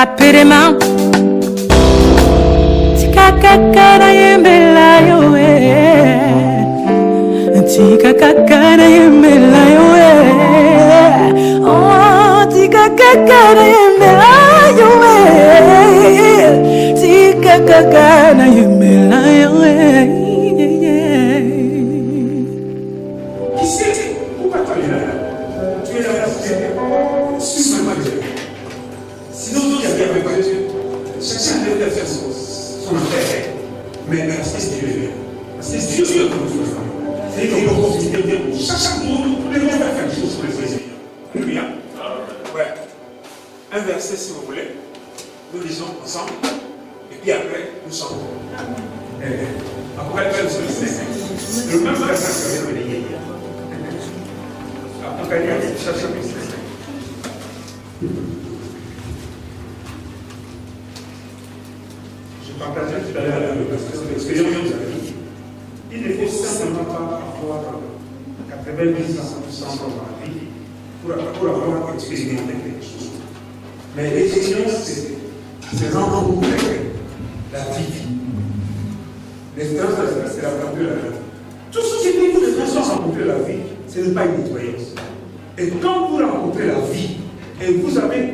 Rapidement, tikakakara yembela yoe, tikakakara yembela yoe, oh tikakakara yembela yoe, tikakakara yembela yoe. Qui c'est? Pourquoi tu es là? Tu es là, suis-moi Dieu. Sinon, il n'y a rien avec Dieu. Chacun devait faire son affaire. Mais parce que Dieu est là. Parce que Dieu est comme nous. C'est une opportunité de dire chaque jour, nous devons faire quelque chose pour le Seigneur. Alléluia. Ouais. Un verset, si vous voulez. Nous lisons ensemble. Et puis après, nous chantons. Après, le même verset que vous avez hier. Apocalypse, chapitre 5. Je partageais tout à l'heure parce que l'expérience nous a dit il ne faut simplement pas avoir 90% dans la vie pour avoir expérimenté quelque chose. Mais l'expérience, c'est rencontrer la vie. L'expérience, c'est la rencontre de la vie. Tout ce qui est pour les gens rencontrer la vie, ce n'est pas une expérience. Et quand vous rencontrez la vie, et vous avez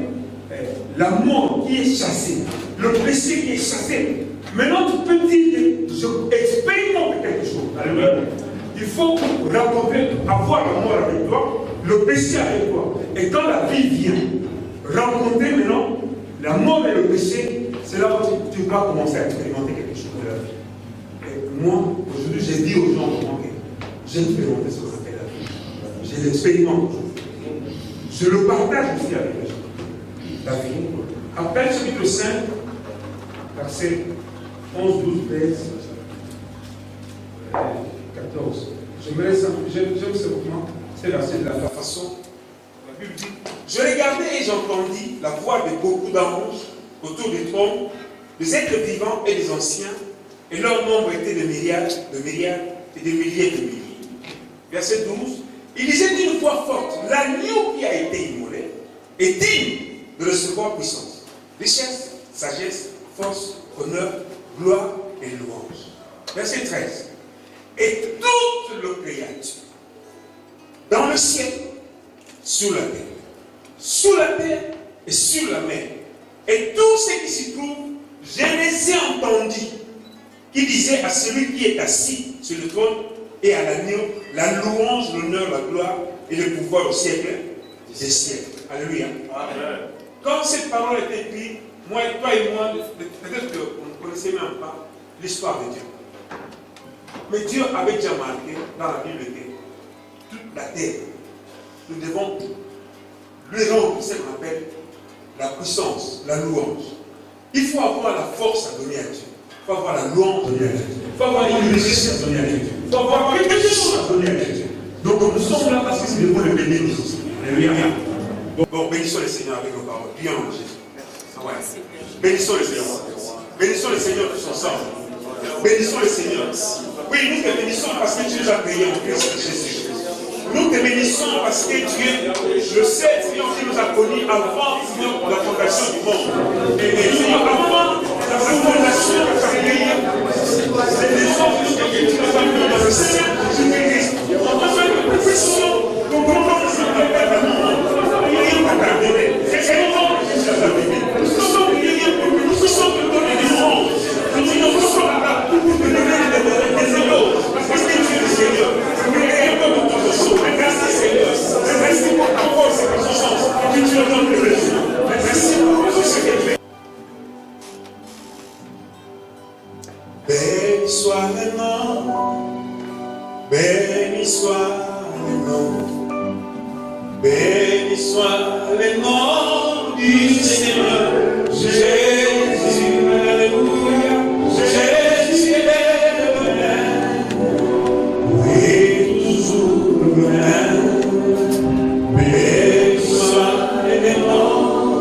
la mort qui est chassée, le péché qui est chassé, maintenant tu peux dire que je expérimente quelque chose. Alléluia. Il faut rencontrer, avoir la mort avec toi, le péché avec toi. Et quand la vie vient, rencontrer maintenant la mort et le péché, c'est là où tu vas commencer à expérimenter quelque chose de la vie. Et moi, aujourd'hui, j'ai dit aux gens que j'ai expérimenté ce qu'on appelle la vie. Je l'expérimente aujourd'hui. Je le partage aussi avec les gens. La vie. Après chapitre 5, verset 11, 12, 13, 14. J'aime simplement ces versets de la façon. La Bible dit, je regardais et j'entendis la voix de beaucoup d'anges autour du trône, des êtres vivants et des anciens, et leur nombre était de myriades et de milliers de milliers. Verset 12. Il disait d'une voix forte, l'agneau qui a été immolé est digne de recevoir puissance, richesse, sagesse, force, honneur, gloire et louange. Verset 13. Et toute le créature, dans le ciel, sous la terre et sur la mer, et tout ce qui s'y trouve, je les ai entendus, qui disaient à celui qui est assis sur le trône et à l'agneau, la louange, l'honneur, la gloire et le pouvoir au siècle des siècles. Alléluia. Amen. Quand cette parole est écrite, moi, toi et moi, peut-être qu'on ne connaissait même pas l'histoire de Dieu. Mais Dieu avait déjà marqué dans la Bible que toute la terre, nous devons lui rendre ce qu'on appelle la puissance, la louange. Il faut avoir la force à donner à Dieu. Il faut avoir la louange à donner à Dieu. Il faut avoir une richesse à donner à Dieu. Il faut avoir quelque chose à donner à Dieu. Donc nous sommes là parce que c'est devant le bénir. Alléluia. Bon, bénissons le Seigneur avec nos paroles. Bien en Jésus. Ouais. Bénissons le Seigneur. Bénissons le Seigneur tous ensemble. Bénissons le Seigneur. Oui, nous te bénissons parce que tu nous as payé en Christ Jésus. Nous te bénissons parce que tu es le seul Seigneur qui nous a connus avant la fondation du monde. Et Seigneur, avant la fondation de ta pays, c'est les hommes que tu nous as mis dans le Seigneur Jésus-Christ. En besoin de puissance, nous comprenons ce qu'on appelle le monde. Il n'y a rien à t'abonner. C'est le monde qui nous a bénis. Nous sommes priés pour nous, nous sommes de donner des mondes. Nous sommes là pour te donner des éloges. Parce que tu es le Seigneur. Merci Seigneur. Merci pour ta force et ta puissance. Que tu nous donnes le résultat. Merci pour tout ce que tu fais. Béni soit le nom. Béni soit le nom. Béni soit le nom du Seigneur. Jésus, alléluia. Jésus est le bonheur. Oui, toujours le bonheur. Béni soit le nom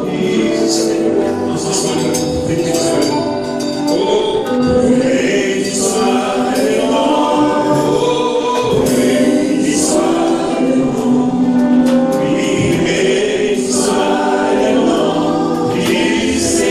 du Seigneur. Ensemble, béni soit le nom. Oh, béni soit le nom. Oh, béni soit le nom. Oui, béni soit le nom du Seigneur.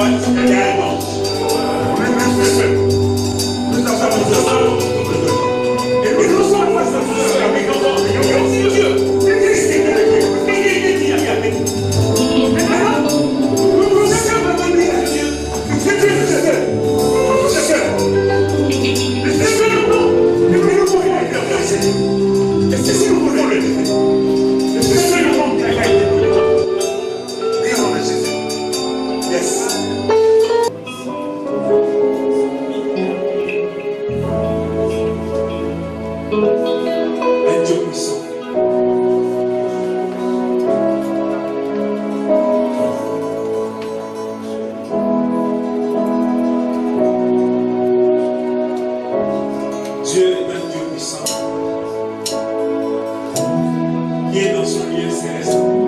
droite, il y a un ange. Nous avons et puis nous sommes face à ce avec Dieu. Un Dieu puissant. Dieu est un Dieu puissant qui est dans son lieu céleste.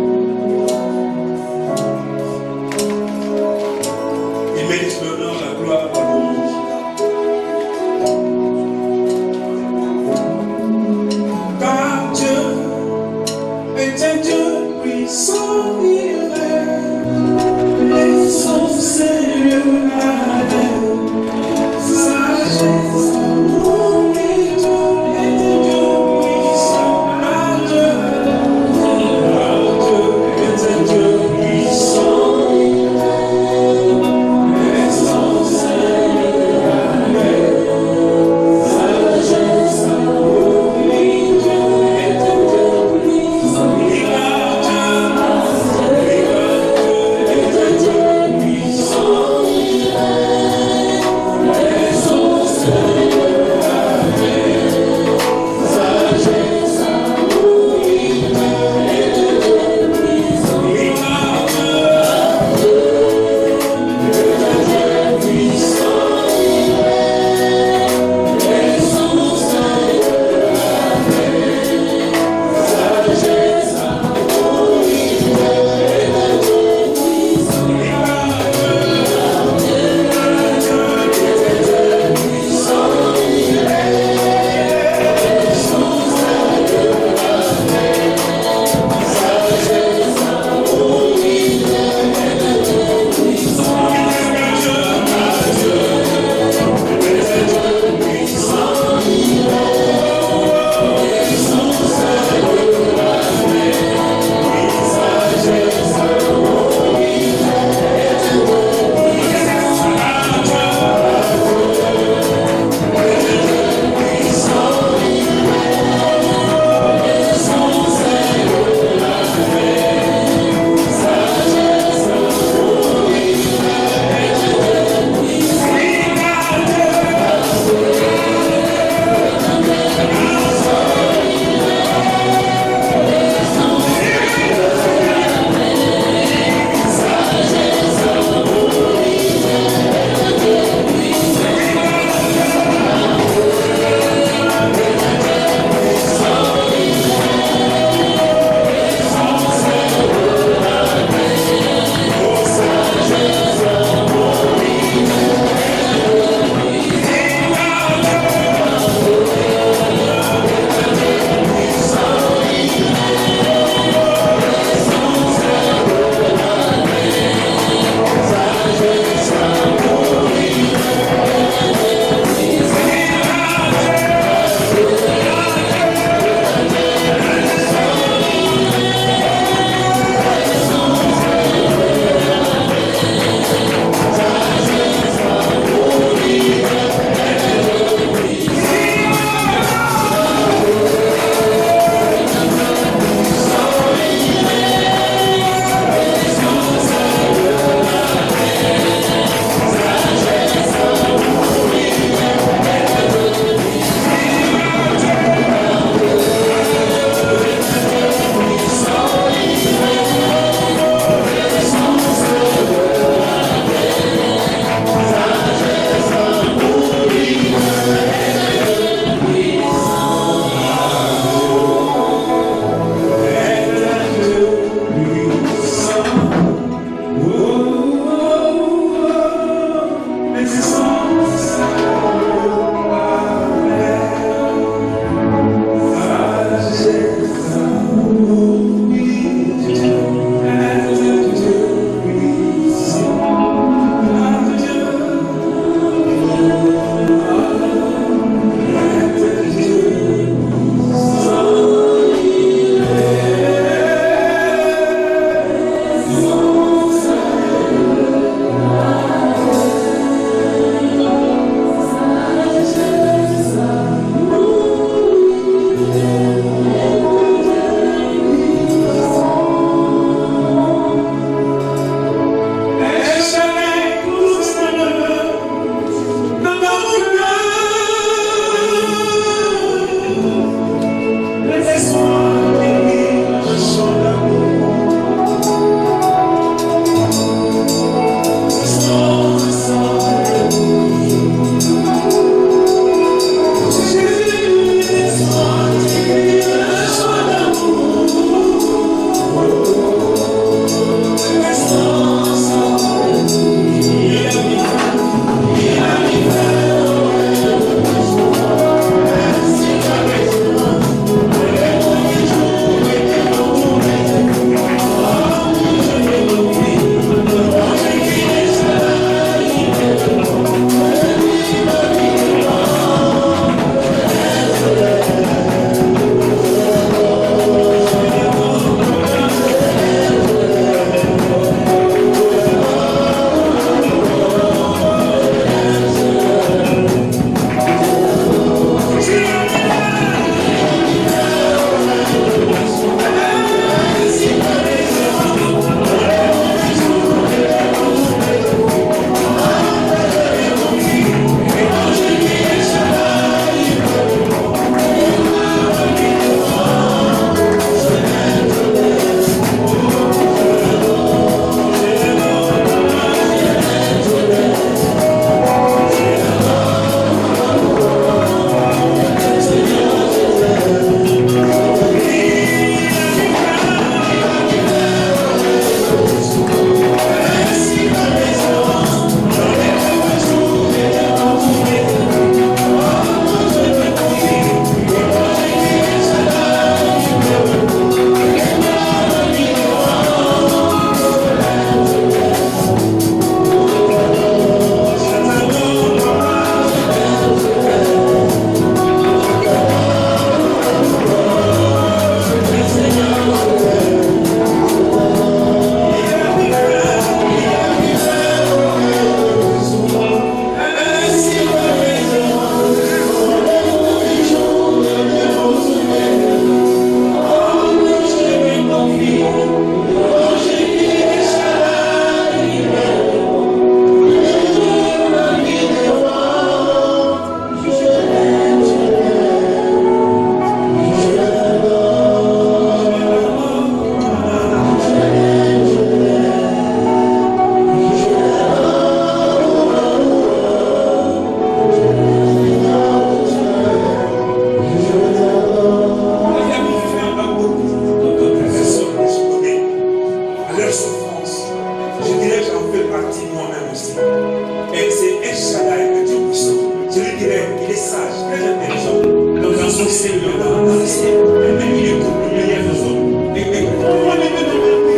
Et c'est El Shaddai, le Dieu puissant. Celui qui est sage, très intelligent. Nous avons Seigneur dans le ciel. Même il est pour prier nos hommes. Et on va même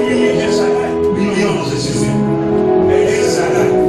prier El Shaddai. Prions dans Jésus. El Shaddai.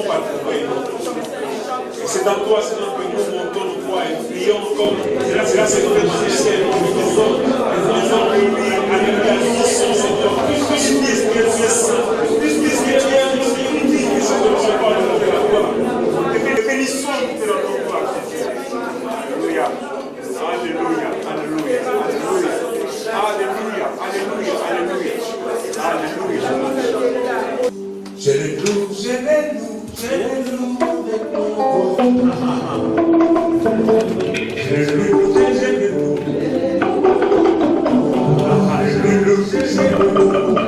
pas trouver. C'est dans toi, Seigneur, que nous montons nos voix et prions encore. C'est là, c'est le fait du ciel. Nous sommes réunis, alléluia, nous sommes, Seigneur. Ils disent que tu es saint. Ils disent que tu es un Dieu. Ils disent que c'est notre parole de la gloire. Et que les bénissons de la gloire. Alléluia. Alléluia. Alléluia. Alléluia. Alléluia. Alléluia. Alléluia. Alléluia. Je les loue, je les loue, je les loue avec mon corps. Je les loue, je les loue. Alléluia, je les loue.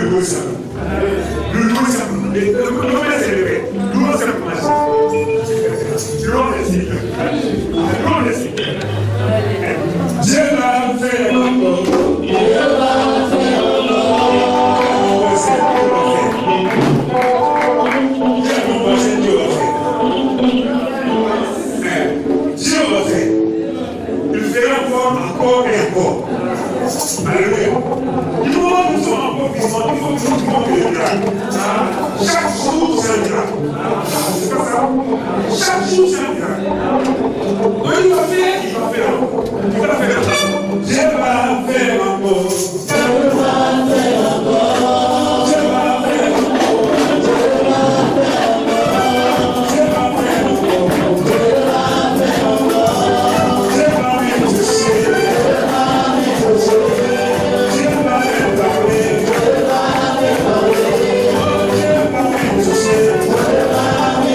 le louer simplement. Le louer simplement. Le louer s'élever. Louer simplement. Louer le Seigneur. Louer le Seigneur. Dieu va faire encore. Dieu va faire encore. Dieu va faire. Il fera encore et encore. Alléluia. Du moment où nous sommes encore vivants, il faut que nous vivons le miracle. Chaque jour, c'est un miracle. C'est pas ça? Chaque jour, c'est un miracle. Donc il va faire encore. Il va faire encore. Dieu va faire encore. Dieu va faire encore. Dieu va faire encore. Dieu va faire encore. Dieu va faire encore. Dieu va exaucer. Dieu va rétablir. Dieu va exaucer. Dieu va rétablir.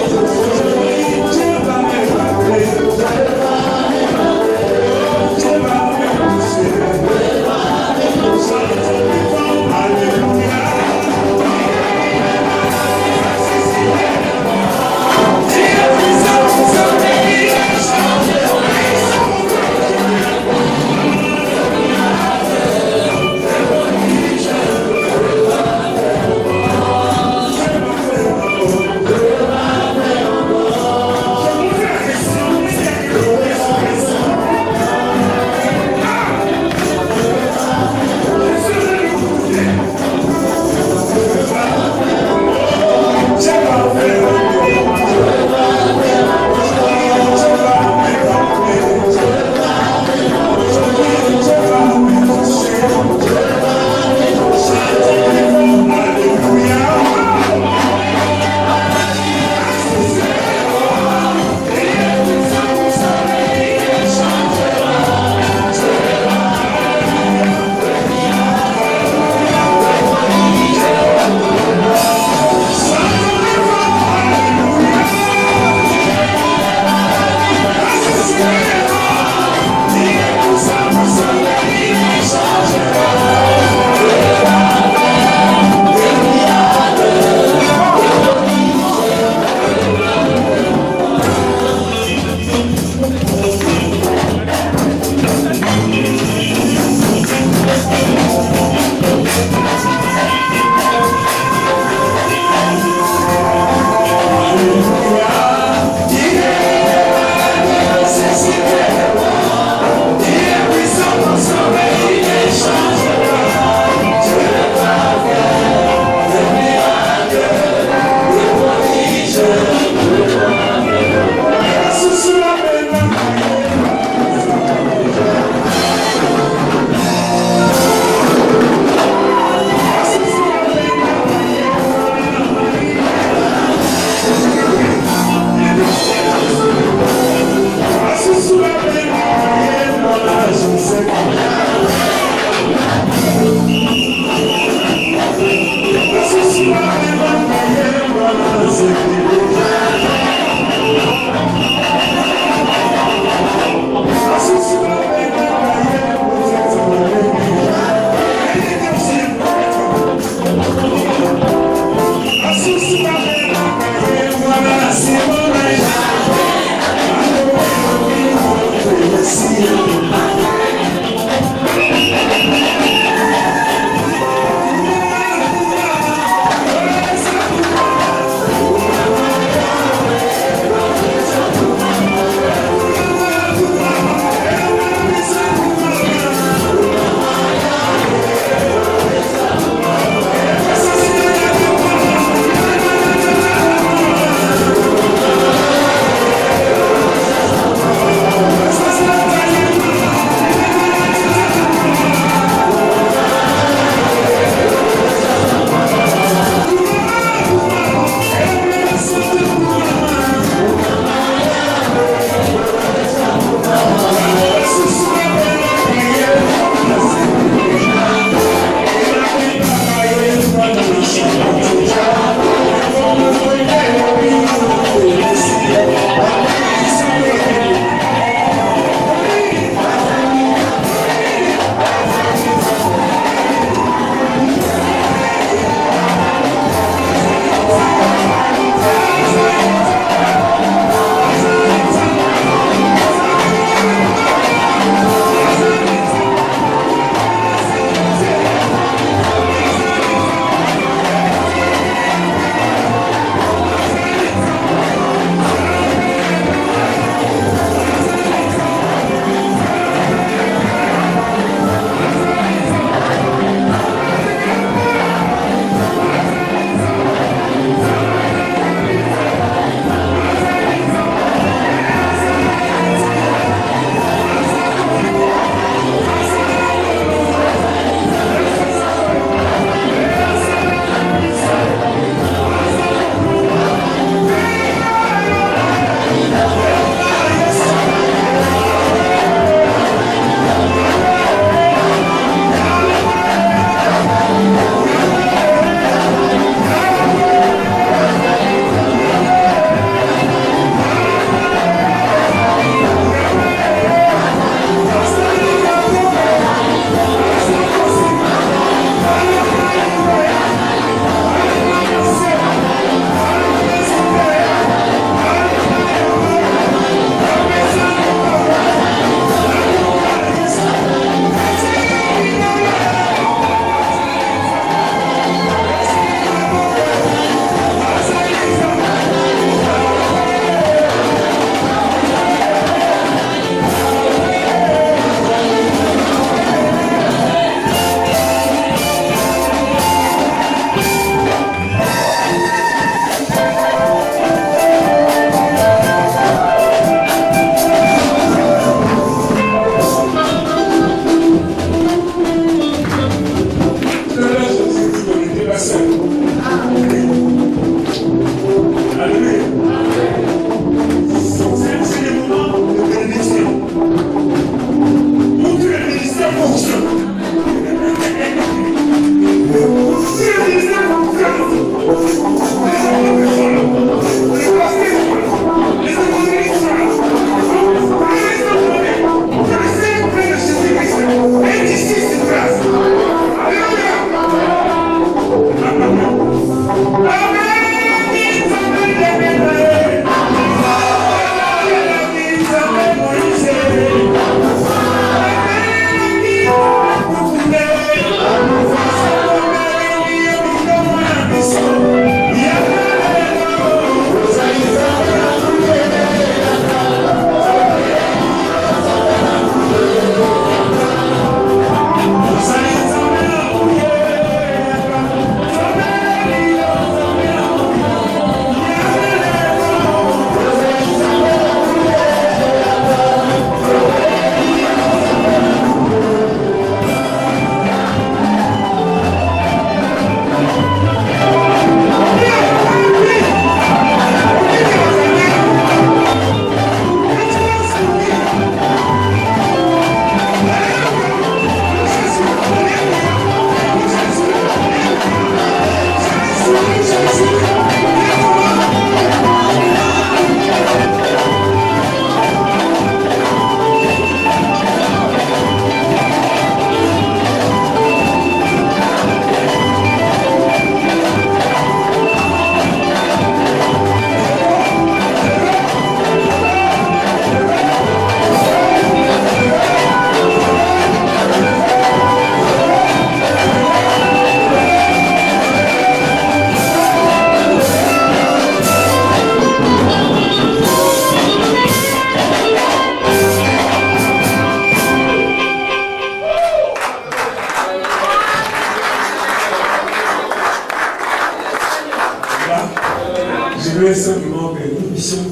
Je voulais simplement que nous puissions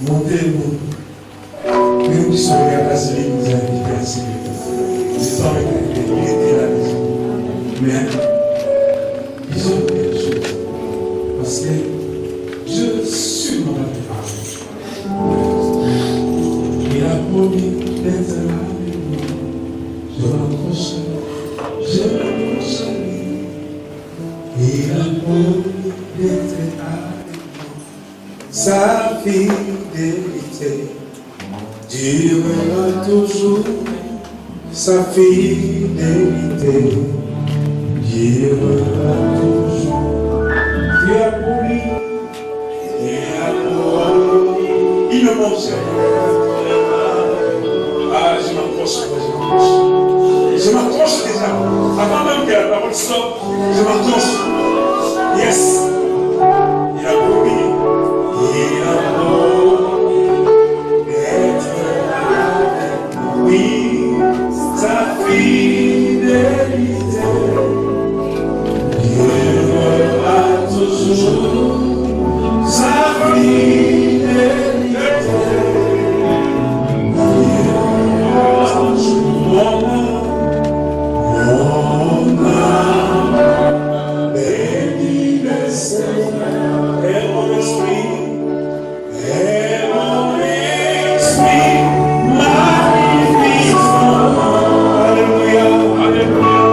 monter le monde. Que nous puissions regarder celui qui nous a invités à celui. Le temps était là déjà. Mais disons quelque chose. Parce que je suis mon papa. Il a promis d'être là avec moi. Je m'accroche à lui. Il a promis d'être avec moi. Sa fidélité durera toujours. Sa fidélité durera toujours. Tu as promis. Il ne manque jamais. Ah, je m'accroche. Je m'accroche déjà. Avant même que la parole sorte, je m'accroche. Yes. Il a promis. Il a promis d'être avec nous. Oui, sa fidélité durera toujours. Sa fidélité durera toujours. Mon âme bénit le Seigneur et mon esprit magnifie son nom. Alléluia, alléluia.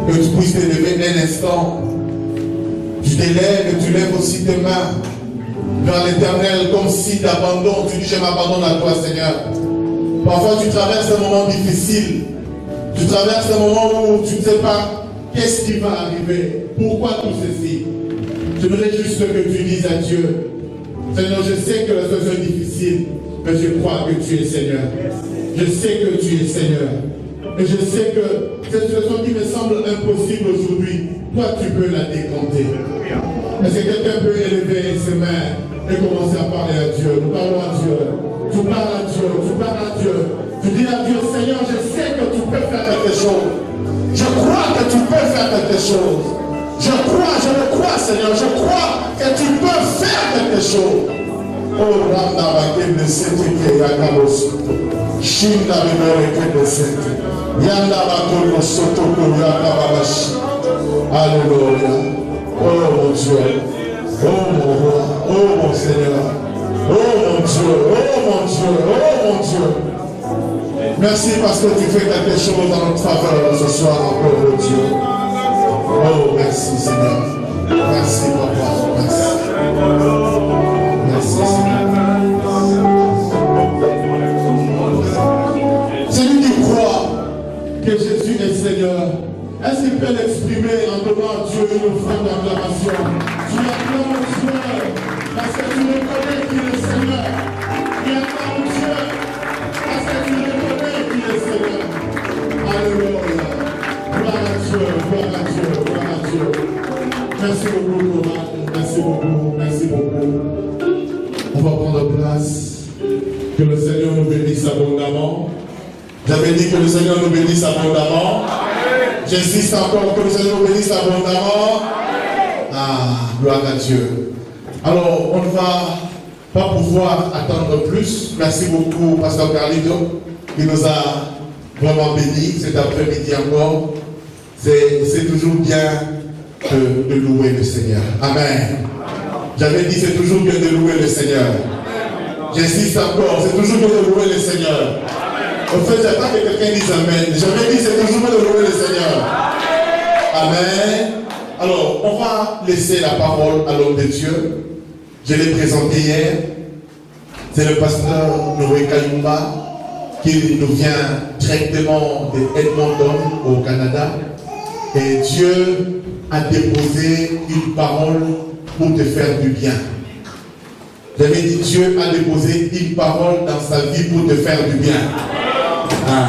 que tu puisses t'élever un instant. Tu t'élèves et tu lèves aussi tes mains vers l'Éternel comme si tu abandonnes. Tu dis, je m'abandonne à toi, Seigneur. Parfois, tu traverses un moment difficile. Tu traverses un moment où tu ne sais pas qu'est-ce qui va arriver. Pourquoi tout ceci? Je voudrais juste que tu dises à Dieu, Seigneur, je sais que la situation est difficile, mais je crois que tu es Seigneur. Je sais que tu es Seigneur. Et je sais que cette situation qui me semble impossible aujourd'hui, toi tu peux la décompter. Est-ce que quelqu'un peut élever ses mains et commencer à parler à Dieu? Nous parlons à Dieu. Tu parles à Dieu. Tu parles à Dieu. Tu dis à Dieu, Seigneur, je sais que tu peux faire quelque chose. Je crois que tu peux faire quelque chose. Je le crois, Seigneur. Je crois que tu peux faire quelque chose. Oh, Randa Bakem de Sétique Yakabosu. Shinda Bimoreke de Sétique. Yanda Bakolo Sotoko Yanda Babashi. Alléluia. Oh mon Dieu. Oh mon roi. Oh mon Seigneur. Oh mon Dieu. Oh mon Dieu. Oh mon Dieu. Merci parce que tu fais quelque chose dans notre faveur ce soir encore, oh Dieu. Oh, merci Seigneur. Merci Papa. Merci. Merci Seigneur. Celui qui croit que Jésus est Seigneur, est-ce qu'il peut l'exprimer en donnant à Dieu une offrande d'acclamation? Tu acclames Dieu parce que tu reconnais qu'il est Seigneur. Tu acclames Dieu parce que tu reconnais qu'il est Seigneur. Alléluia. Gloire à Dieu, gloire à Dieu, gloire à Dieu. Merci beaucoup, Thomas. Merci beaucoup, merci beaucoup. On va prendre place. Que le Seigneur nous bénisse abondamment. J'avais dit que le Seigneur nous bénisse abondamment. J'insiste encore, que le Seigneur nous bénisse abondamment. Ah, gloire à Dieu. Alors, on ne va pas pouvoir attendre plus. Merci beaucoup, Pasteur Carlito, qui nous a vraiment bénis cet après-midi encore. C'est toujours bien de louer le Seigneur. Amen. J'avais dit, c'est toujours bien de louer le Seigneur. J'insiste encore, c'est toujours bien de louer le Seigneur. En fait, j'attends que quelqu'un dise Amen. J'avais dit, c'est toujours bien de louer le Seigneur. Amen. Alors, on va laisser la parole à l'homme de Dieu. Je l'ai présenté hier. C'est le pasteur Noé Kayumba qui nous vient directement de Edmonton au Canada. Et Dieu a déposé une parole pour te faire du bien. J'avais dit, Dieu a déposé une parole dans sa vie pour te faire du bien. Ah.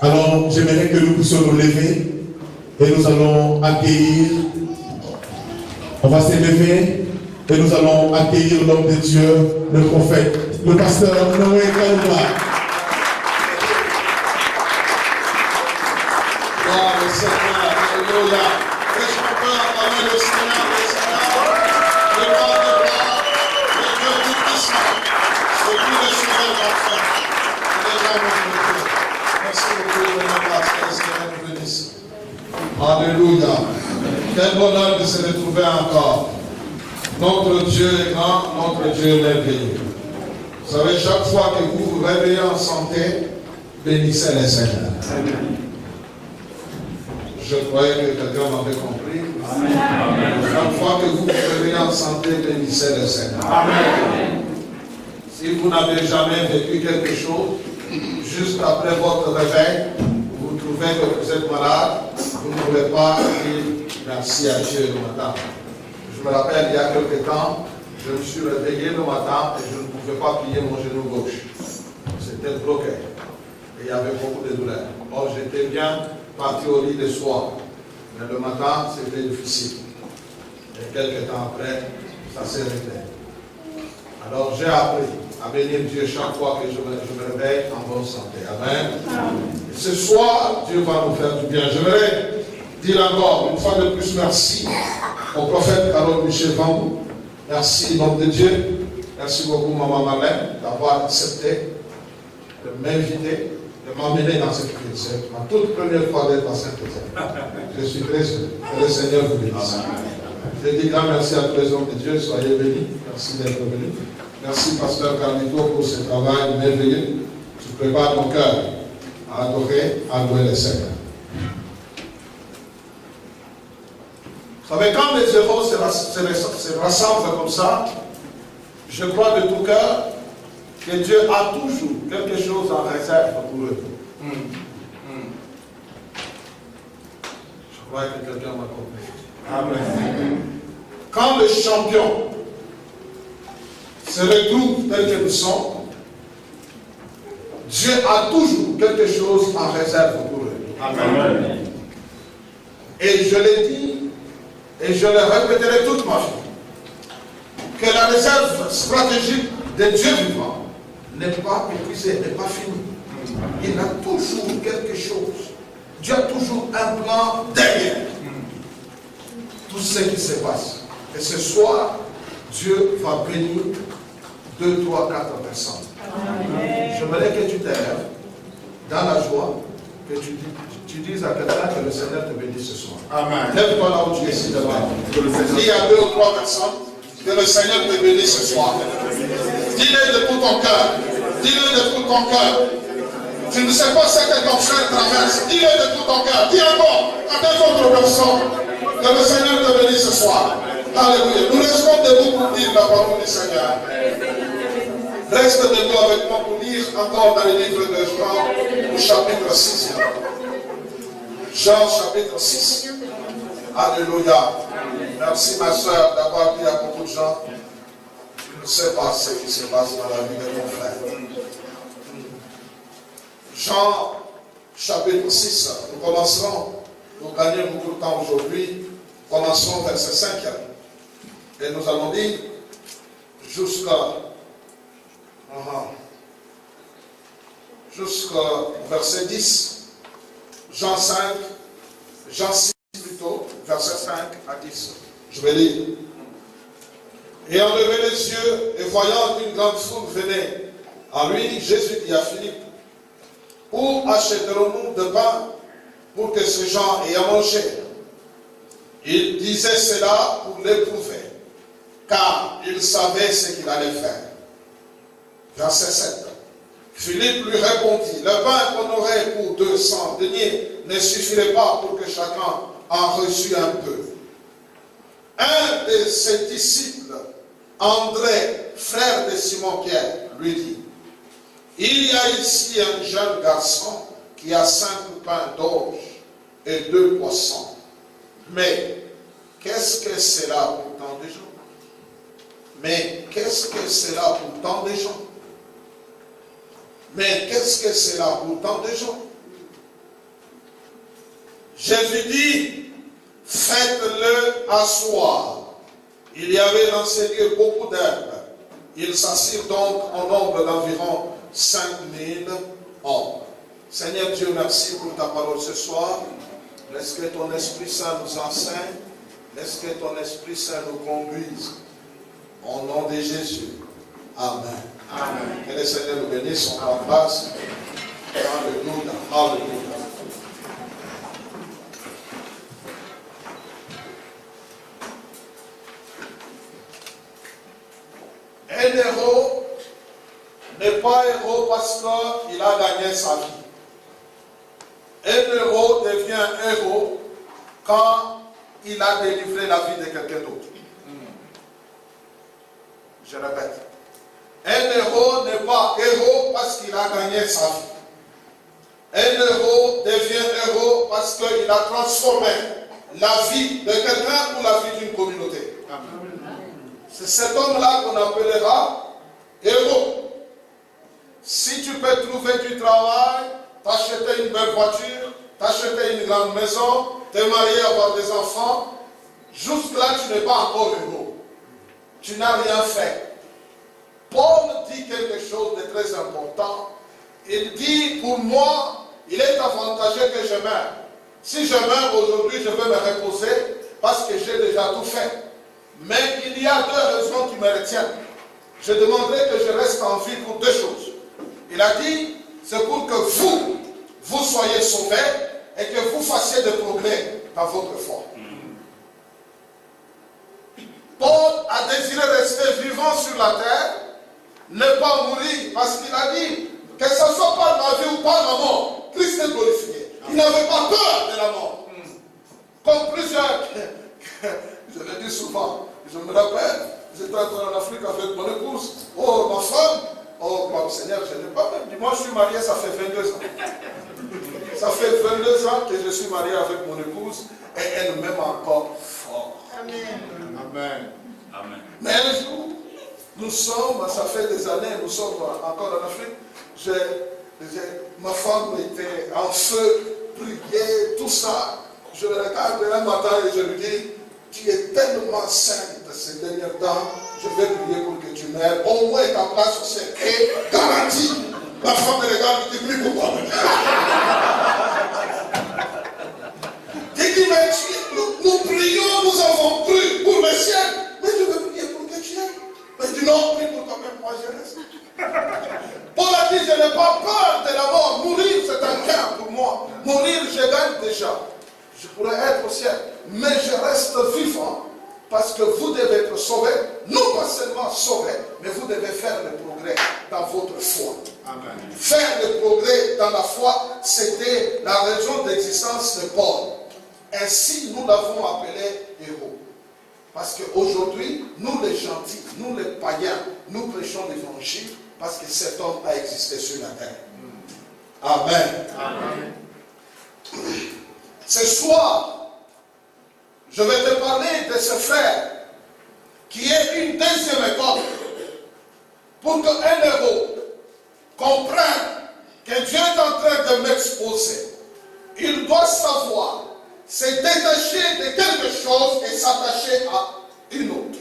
Alors, j'aimerais que nous puissions nous lever et nous allons accueillir. On va s'élever et nous allons accueillir l'homme de Dieu, le prophète, le pasteur Noé Kayumba. Gloire au Seigneur, alléluia. Est-ce qu'on peut acclamer le Seigneur, le roi de gloire, le Dieu tout-puissant, celui de souverain parfait. Merci beaucoup de notre pasteur, Seigneur nous bénisse. Alléluia. Quel bonheur de se retrouver encore. Notre Dieu est grand, notre Dieu est merveilleux. Vous savez, chaque fois que vous vous réveillez en santé, bénissez le Seigneur. Je croyais que quelqu'un m'avait compris. Amen. Chaque fois que vous vous réveillez en santé, bénissez le Seigneur. Amen. Si vous n'avez jamais vécu quelque chose, juste après votre réveil, vous trouvez que vous êtes malade, vous ne pouvez pas dire merci à Dieu le matin. Je me rappelle, il y a quelque temps, je me suis réveillé le matin et je ne pouvais pas plier mon genou gauche. C'était bloqué. Et il y avait beaucoup de douleurs. Or, j'étais bien parti au lit le soir. Mais le matin, c'était difficile. Et quelques temps après, ça s'est réglé. Alors, j'ai appris à bénir Dieu chaque fois que je me réveille en bonne santé. Amen. Et ce soir, Dieu va nous faire du bien. Je voudrais dire encore, une fois de plus, merci au prophète Carole Michel Vambou. Merci, nom de Dieu. Merci beaucoup, Maman Marlène, d'avoir accepté de m'inviter, de m'emmener dans cette église. C'est ma toute première fois d'être à Saint-Étienne. Je suis très heureux. Que le Seigneur vous bénisse. Je dis grand merci à tous les hommes de Dieu. Soyez bénis. Merci d'être venus. Merci, Pasteur Carlito, pour ce travail merveilleux. Tu prépares mon cœur à adorer, à louer le Seigneur. Vous savez, quand les héros se rassemblent comme ça, je crois de tout cœur que Dieu a toujours quelque chose en réserve pour eux. Je crois que quelqu'un m'a compris. Amen. Quand les champions se retrouvent tels que nous sommes, Dieu a toujours quelque chose en réserve pour eux. Amen. Et je l'ai dit, et je le répéterai toute ma vie, que la réserve stratégique de Dieu vivant n'est pas épuisée, n'est pas finie. Il a toujours quelque chose. Dieu a toujours un plan derrière tout ce qui se passe. Et ce soir, Dieu va bénir 2, 3, 4 personnes. J'aimerais que tu te lèves dans la joie, que tu dises à quelqu'un que le Seigneur te bénisse ce soir. Amen. Lève-toi là où tu es, s'il te plaît. Dis à 2 ou 3 personnes que le Seigneur te bénisse ce soir. Dis-le de tout ton cœur. Dis-le de tout ton cœur. Tu ne sais pas ce que ton frère traverse. Dis-le de tout ton cœur. Dis encore à 2 autres personnes que le Seigneur te bénisse ce soir. Alléluia. Nous restons debout pour dire la parole du Seigneur. Reste debout avec moi pour lire encore dans le livre de Jean, au chapitre 6. Jean, chapitre 6. Alléluia. Merci ma soeur d'avoir dit à beaucoup de gens. Tu ne sais pas ce qui se passe dans la vie de ton frère. Jean, chapitre 6. Nous commencerons, pour gagner beaucoup de temps aujourd'hui, commençons verset 5. Et nous allons lire jusqu'au verset 10. Jean 5, Jean 6 plutôt, verset 5 à 10. Je vais lire. Et en levant les yeux, et voyant qu'une grande foule venait à lui, Jésus dit à Philippe, où achèterons-nous de pain pour que ces gens aient à manger? Il disait cela pour l'éprouver, car il savait ce qu'il allait faire. Verset 7. Philippe lui répondit, le pain qu'on aurait pour 200 deniers ne suffirait pas pour que chacun en reçût un peu. Un de ses disciples, André, frère de Simon-Pierre, lui dit, il y a ici un jeune garçon qui a 5 pains d'orge et 2 poissons. Mais qu'est-ce que c'est là pour tant de gens? Mais qu'est-ce que c'est là pour tant de gens? Mais qu'est-ce que c'est là pour tant de gens? Jésus dit, faites-le asseoir. Il y avait dans ces lieux beaucoup d'herbes. Ils s'assirent donc en nombre d'environ 5000 hommes. Seigneur Dieu, merci pour ta parole ce soir. Laisse que ton Esprit Saint nous enseigne. Laisse que ton Esprit Saint nous conduise. Au nom de Jésus. Amen. Amen. Que le Seigneur nous bénisse. On l'embrasse. Alléluia. Alléluia. Un héros n'est pas héros parce qu'il a gagné sa vie. Un héros devient héros quand il a délivré la vie de quelqu'un d'autre. Je répète. Un héros n'est pas héros parce qu'il a gagné sa vie. Un héros devient héros parce qu'il a transformé la vie de quelqu'un ou la vie d'une communauté. C'est cet homme-là qu'on appellera héros. Si tu peux trouver du travail, t'acheter une belle voiture, t'acheter une grande maison, te marier, avoir des enfants, jusque-là tu n'es pas encore héros. Tu n'as rien fait. Paul dit quelque chose de très important. Il dit, pour moi, il est avantageux que je meure. Si je meurs aujourd'hui, je vais me reposer parce que j'ai déjà tout fait. Mais il y a 2 raisons qui me retiennent. Je demanderai que je reste en vie pour 2 choses. Il a dit, c'est pour que vous soyez sauvés et que vous fassiez des progrès dans votre foi. Paul a désiré rester vivant sur la terre, ne pas mourir, parce qu'il a dit que ce soit par ma vie ou par ma mort, Christ est glorifié. Il n'avait pas peur de la mort. Comme plusieurs Je le dis souvent. Je me rappelle, j'étais en Afrique avec mon épouse. Oh, ma femme. Oh, mon Seigneur, je n'ai pas même dit. Moi, je suis marié, ça fait 22 ans. Ça fait 22 ans que je suis marié avec mon épouse et elle m'aime encore fort. Amen. Amen. Amen. Mais un jour, nous sommes, ça fait des années, nous sommes encore en Afrique. Ma femme était en feu, priait, tout ça. Je le regarde un matin et je lui dis, tu es tellement sainte ces derniers temps, je vais prier pour que tu meurs. Au moins ta place c'est garantie. Ma femme me regarde et dit, prie pour moi. J'ai dit, mais nous prions, nous avons cru pour le ciel. Mais je veux prier pour que tu aies. Mais tu non, prie pour toi-même, moi je reste. Paul a dit, je n'ai pas peur de la mort. Mourir, c'est un gain pour moi. Mourir, je gagne déjà. Je pourrais être au ciel. Mais je reste vivant parce que vous devez être sauvés. Non pas seulement sauvés, mais vous devez faire le progrès dans votre foi. Amen. Faire le progrès dans la foi, c'était la raison d'existence de Paul. Ainsi, nous l'avons appelé héros. Parce qu'aujourd'hui, nous les gentils, nous les païens, nous prêchons l'évangile parce que cet homme a existé sur la terre. Amen. Amen. Ce soir, je vais te parler de ce frère qui est une deuxième école pour qu'un héros comprenne que Dieu est en train de m'exposer. Il doit savoir se détacher de quelque chose et s'attacher à une autre.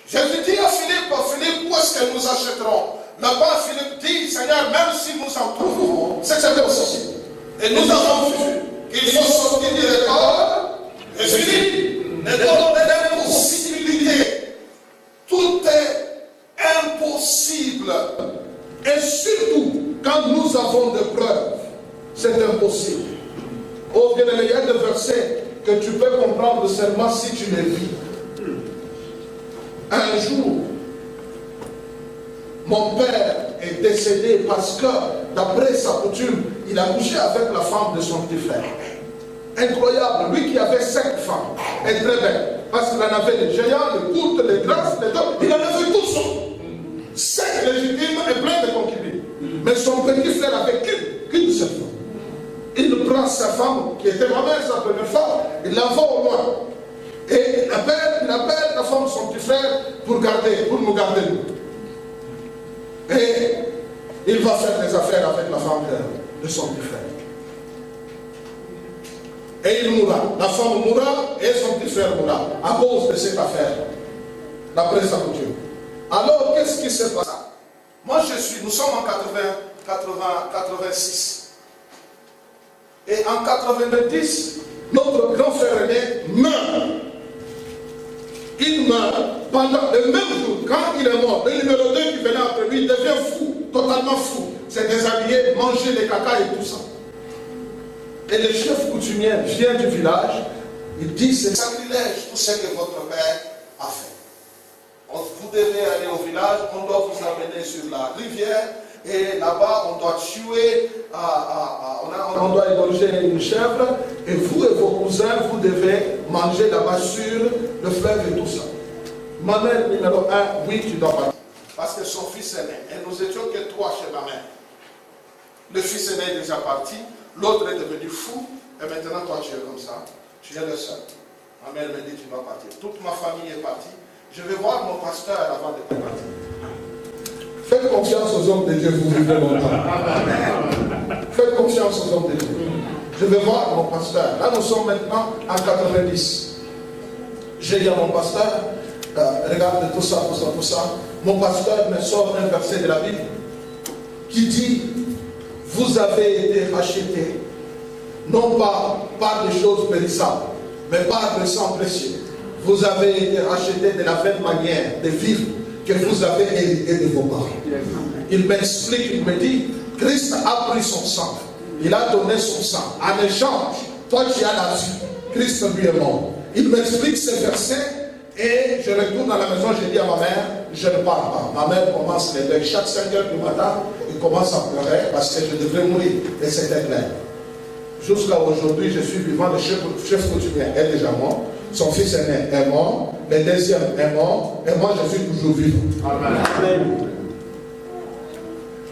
Jésus dit à Philippe, où est-ce que nous achèterons? Là-bas, Philippe dit, Seigneur, même si nous en trouvons, c'est possible. Et nous avons vu qu'il faut sortir de l'école. Et Philippe, l'école de l'impossibilité. Tout est impossible. Et surtout, quand nous avons des preuves, c'est impossible. Oh, bien, il y a des versets que tu peux comprendre seulement si tu les vis. Un jour, mon père est décédé parce que, d'après sa coutume, il a couché avec la femme de son petit frère. Incroyable, lui qui avait 5 femmes, et très belle, parce qu'il en avait les géants, les courtes, les grasses, les top, il en avait tous 5 légitimes et plein de concubines. Mais son petit frère avait qu'une seule femme. Il prend sa femme, qui était ma mère, sa première femme, il l'envoie au loin. Et il appelle la femme de son petit frère pour nous garder nous. Et il va faire des affaires avec la femme de son petit frère. Et il mourra. La femme mourra et son petit frère mourra à cause de cette affaire, d'après sa coutume. Alors, qu'est-ce qui se passe? Nous sommes en 86. Et en 90, notre grand frère aîné meurt. Il meurt pendant le même jour, quand il est mort. Le numéro 2 qui venait après lui devient fou, totalement fou. C'est déshabillé, manger les caca et tout ça. Et le chef coutumier vient du village, il dit c'est sacrilège tout ce que votre père a fait. Vous devez aller au village, on doit vous amener sur la rivière. Et là-bas, on doit tuer, on doit égorger une chèvre, et vous et vos cousins, vous devez manger là-bas sur le fleuve et tout ça. Ma mère numéro 1, oui, tu dois partir. Parce que son fils est né. Et nous étions que 3 chez ma mère. Le fils aîné est déjà parti, l'autre est devenu fou, et maintenant toi tu es comme ça, tu es le seul. Ma mère me dit, tu dois partir. Toute ma famille est partie. Je vais voir mon pasteur avant de partir. Faites confiance aux hommes de Dieu, vous vivez longtemps. Faites confiance aux hommes de Dieu. Je vais voir mon pasteur. Là, nous sommes maintenant en 90. J'ai dit à mon pasteur, regarde tout ça. Mon pasteur me sort un verset de la Bible qui dit, vous avez été achetés, non pas par des choses périssables, mais par le sang précieux. Vous avez été achetés de la même manière de vivre que vous avez hérité de vos parents. Il m'explique, il me dit, Christ a pris son sang, il a donné son sang. En échange, toi tu as la vie, Christ lui est mort. Il m'explique ces versets et je retourne à la maison, je dis à ma mère, je ne parle pas. Ma mère commence les deuils. Chaque 5 heures du matin, il commence à pleurer parce que je devrais mourir. Et c'était clair. Jusqu'à aujourd'hui, je suis vivant. Le chef coutumier est déjà mort. Son fils aîné est mort. Le deuxième est mort. Et moi, je suis toujours vivant. Amen.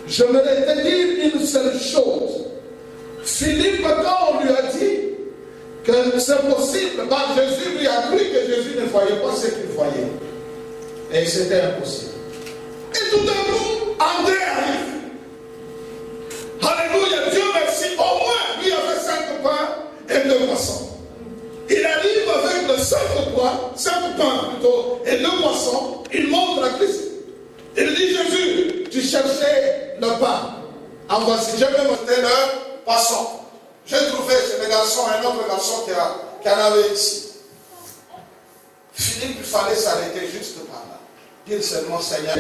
Je voudrais te dire une seule chose. Philippe, quand on lui a dit que c'est possible, Jésus lui a cru que Jésus ne voyait pas ce qu'il voyait. Et c'était impossible. Et tout d'un coup, André arrive. Alléluia, Dieu merci. Au moins, lui avait 5 pains et 2 poissons. Il arrive avec le 5 pains plutôt, et 2 poissons. Il montre à Christ. Il dit, Jésus, tu cherchais le pain. En voici, je vais monter le poisson. J'ai trouvé chez les garçons, un autre garçon qui en avait ici. Philippe, il fallait s'arrêter juste par là. Dire seulement, Seigneur,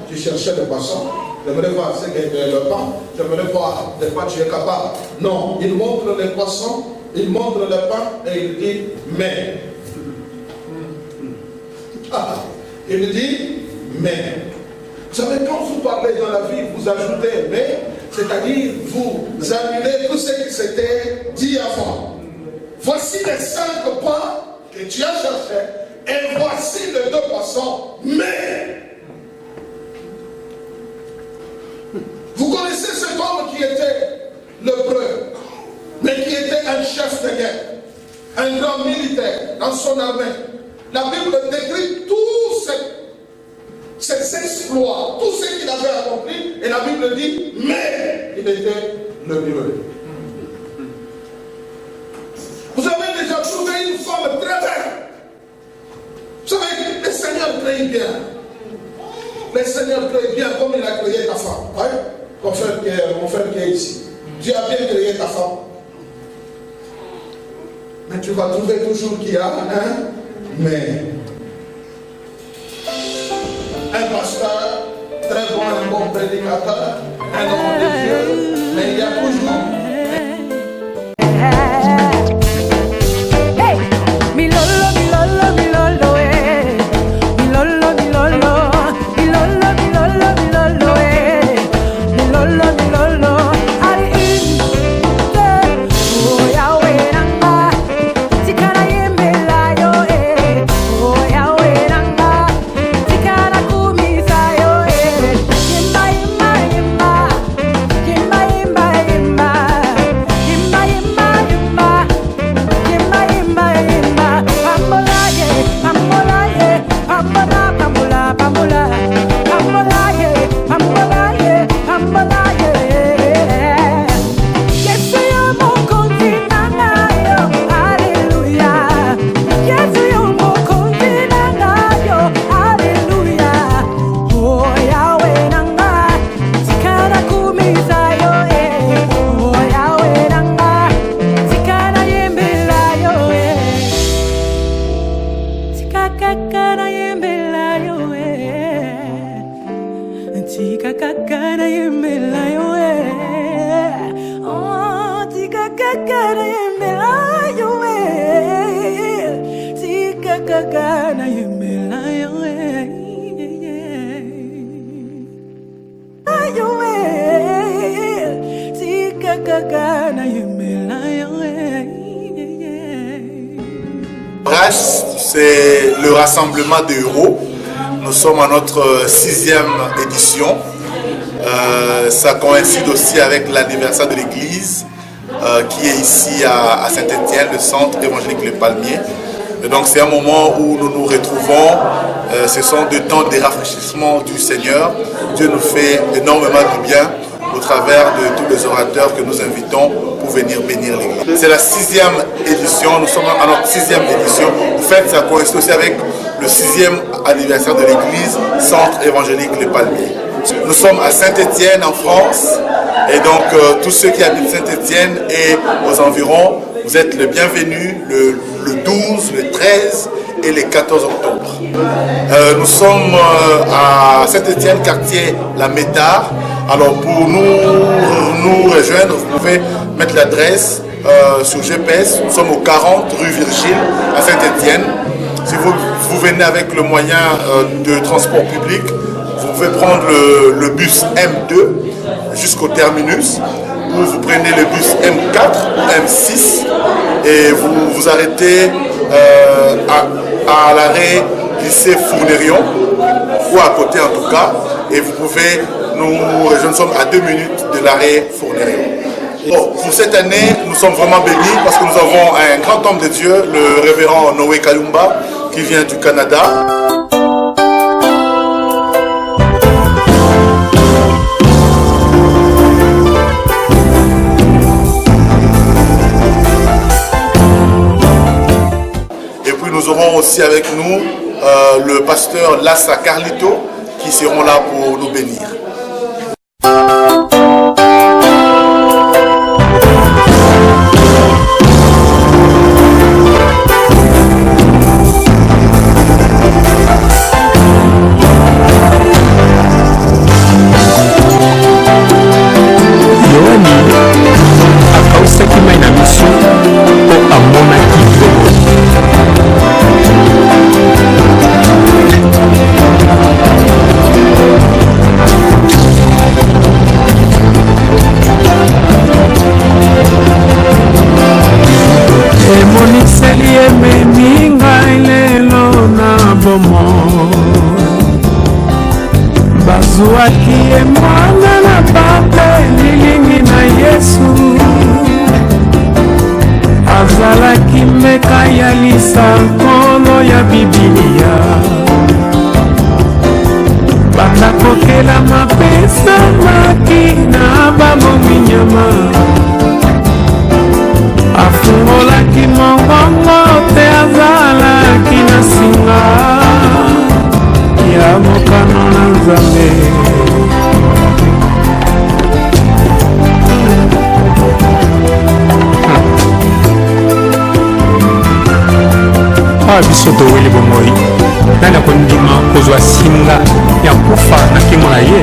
tu cherchais le poisson. J'aimerais voir ce qu'est le pain. J'aimerais voir de quoi tu es capable. Non, il montre les poissons, il montre le pain et il dit, mais. Il dit, mais. Vous savez, quand vous parlez dans la vie, vous ajoutez mais, c'est-à-dire vous annulez tout ce qui s'était dit avant. Voici les 5 pains que tu as cherchés et voici les 2 poissons. Mais vous connaissez cet homme qui était lépreux, mais qui était un chef de guerre, un grand militaire dans son armée. La Bible décrit tous ses exploits, tout ce qu'il avait accompli, et la Bible dit, mais il était lépreux. Vous avez déjà trouvé une femme très belle. Vous savez, le Seigneur crée bien. Le Seigneur crée bien comme il a créé ta femme. Ouais? Mon frère qui est ici. Dieu a bien créé ta femme. Mais tu vas trouver toujours qu'il y a un mais. Un pasteur, très bon, un bon prédicateur, un homme de Dieu, mais il y a toujours. Hey, mi lolo, mi lolo, mi lolo, mi lolo, mi lolo, mi lolo, mi lolo, mi lolo, mi lolo, mi lolo, ari inte, oh Yahweh nanga, tikana yembela yo, oh Yahweh nanga, tikana kumisa yo, yemba yemba yemba, yemba yemba yemba, yemba yemba yemba. Yemba, yemba, yemba, pambola, yeah, pambola, yeah, pambola, pambola, pambola, pambola, yeah, pambola, yeah, pambola, yeah. Yesu yo mokonzi nanga yo, hallelujah. Yesu yo mokonzi nanga yo, hallelujah. Oh Yahweh nanga, tikana kumisa yo, oh Yahweh nanga, tikana yembela yo, tikakakana yembela yo, tikakakana yembela yo, oh tikakakana yembela yo, tikakakana yembela yo, tikakakana yembela yo. RACH, c'est le rassemblement de héros. Nous sommes à notre 6e édition. Ça coïncide aussi avec l'anniversaire de l'église qui est ici à Saint-Étienne, le centre évangélique Le Palmier. Et donc c'est un moment où nous nous retrouvons. Ce sont des temps de rafraîchissement du Seigneur. Dieu nous fait énormément de bien au travers de tous les orateurs que nous invitons pour venir bénir l'église. C'est la 6e édition, nous sommes à notre 6e édition. En fait, ça coïncide aussi avec le 6e anniversaire de l'église Centre évangélique Le Palmier. Nous sommes à Saint-Étienne en France et donc tous ceux qui habitent Saint-Étienne et aux environs, vous êtes les bienvenus le 12, le 13 et le 14 octobre. Nous sommes à Saint-Étienne, quartier La Métard. Alors pour nous rejoindre, vous pouvez mettre l'adresse sur GPS. Nous sommes au 40 rue Virgile à Saint-Étienne. Si vous venez avec le moyen de transport public, vous pouvez prendre le bus M2 jusqu'au terminus, ou vous prenez le bus M4 ou M6 et vous vous arrêtez à l'arrêt lycée Fournerion, ou à côté en tout cas, et vous pouvez nous rejoindre. Nous sommes à 2 minutes de l'arrêt Fournerion. Bon, pour cette année, nous sommes vraiment bénis parce que nous avons un grand homme de Dieu, le révérend Noé Kalumba, qui vient du Canada. Et puis nous aurons aussi avec nous le pasteur Lassa Carlito, qui seront là pour nous bénir. Bazwaki mwana na papa lilingi na Yesu, azalaki meka ya lisakolo ya Bibilia, banda kokela mapesa maki na bamongi nyama, afungolaki mongongo te azalaki na singa ya mokano na Nzambe. Biso toweli bomoi nani akondima kozwa singa ya kufa na kimo na ye.